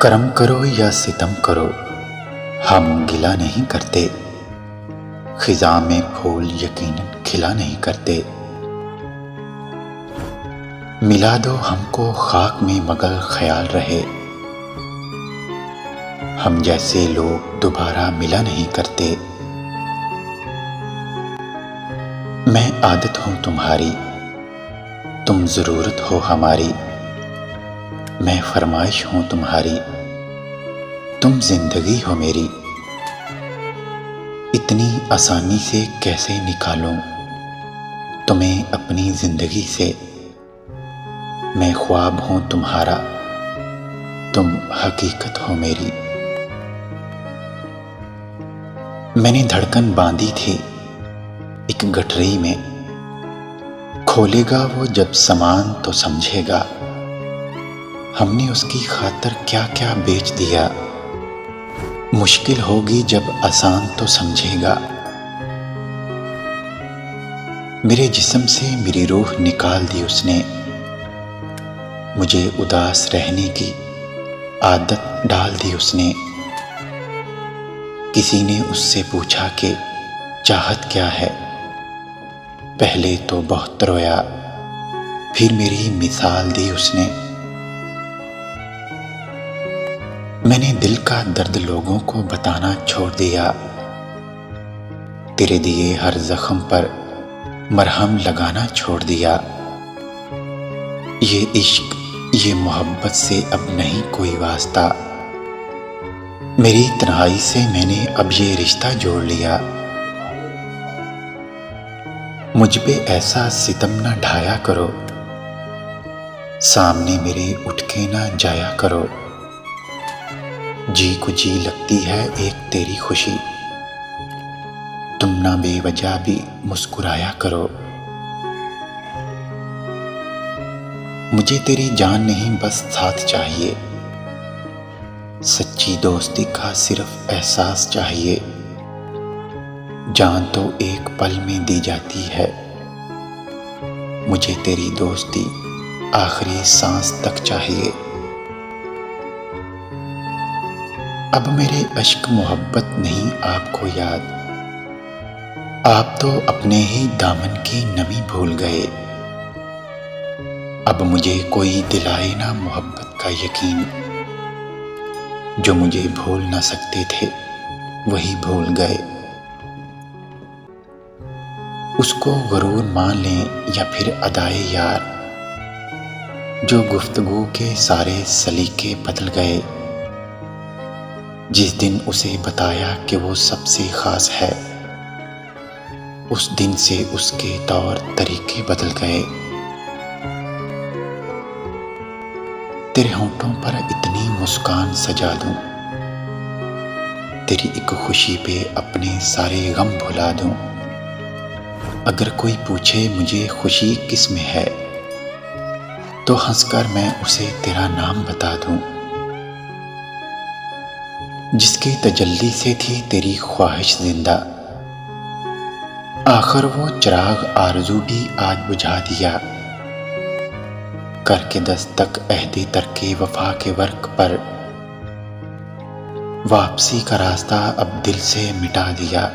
کرم کرو یا ستم کرو ہم گلا نہیں کرتے، خزاں میں پھول یقیناً کھلا نہیں کرتے۔ ملا دو ہم کو خاک میں مگر خیال رہے، ہم جیسے لوگ دوبارہ ملا نہیں کرتے۔ میں عادت ہوں تمہاری، تم ضرورت ہو ہماری، میں فرمائش ہوں تمہاری، تم زندگی ہو میری۔ اتنی آسانی سے کیسے نکالوں تمہیں اپنی زندگی سے، میں خواب ہوں تمہارا، تم حقیقت ہو میری۔ میں نے دھڑکن باندھی تھی ایک گٹھری میں، کھولے گا وہ جب سامان تو سمجھے گا ہم نے اس کی خاطر کیا کیا بیچ دیا۔ مشکل ہوگی جب آسان تو سمجھے گا، میرے جسم سے میری روح نکال دی اس نے، مجھے اداس رہنے کی عادت ڈال دی اس نے۔ کسی نے اس سے پوچھا کہ چاہت کیا ہے، پہلے تو بہت رویا، پھر میری مثال دی اس نے۔ میں نے دل کا درد لوگوں کو بتانا چھوڑ دیا، تیرے دیے ہر زخم پر مرہم لگانا چھوڑ دیا۔ یہ عشق یہ محبت سے اب نہیں کوئی واسطہ، میری تنہائی سے میں نے اب یہ رشتہ جوڑ لیا۔ مجھ پہ ایسا ستم نہ ڈھایا کرو، سامنے میرے اٹھ کے نہ جایا کرو، جی کو جی لگتی ہے ایک تیری خوشی، تم نہ بے وجہ بھی مسکرایا کرو۔ مجھے تیری جان نہیں بس ساتھ چاہیے، سچی دوستی کا صرف احساس چاہیے، جان تو ایک پل میں دی جاتی ہے، مجھے تیری دوستی آخری سانس تک چاہیے۔ اب میرے عشق محبت نہیں آپ کو یاد، آپ تو اپنے ہی دامن کی نمی بھول گئے۔ اب مجھے کوئی دلائے نہ محبت کا یقین، جو مجھے بھول نہ سکتے تھے وہی بھول گئے۔ اس کو غرور مان لیں یا پھر ادائے یار، جو گفتگو کے سارے سلیقے بدل گئے۔ جس دن اسے بتایا کہ وہ سب سے خاص ہے، اس دن سے اس کے طور طریقے بدل گئے۔ تیرے ہونٹوں پر اتنی مسکان سجا دوں، تیری ایک خوشی پہ اپنے سارے غم بھلا دوں۔ اگر کوئی پوچھے مجھے خوشی کس میں ہے، تو ہنس کر میں اسے تیرا نام بتا دوں۔ جس کے تجلی سے تھی تیری خواہش زندہ، آخر وہ چراغ آرزو بھی آج بجھا دیا۔ کر کے دستک عہد ترک وفا کے ورق پر، واپسی کا راستہ اب دل سے مٹا دیا۔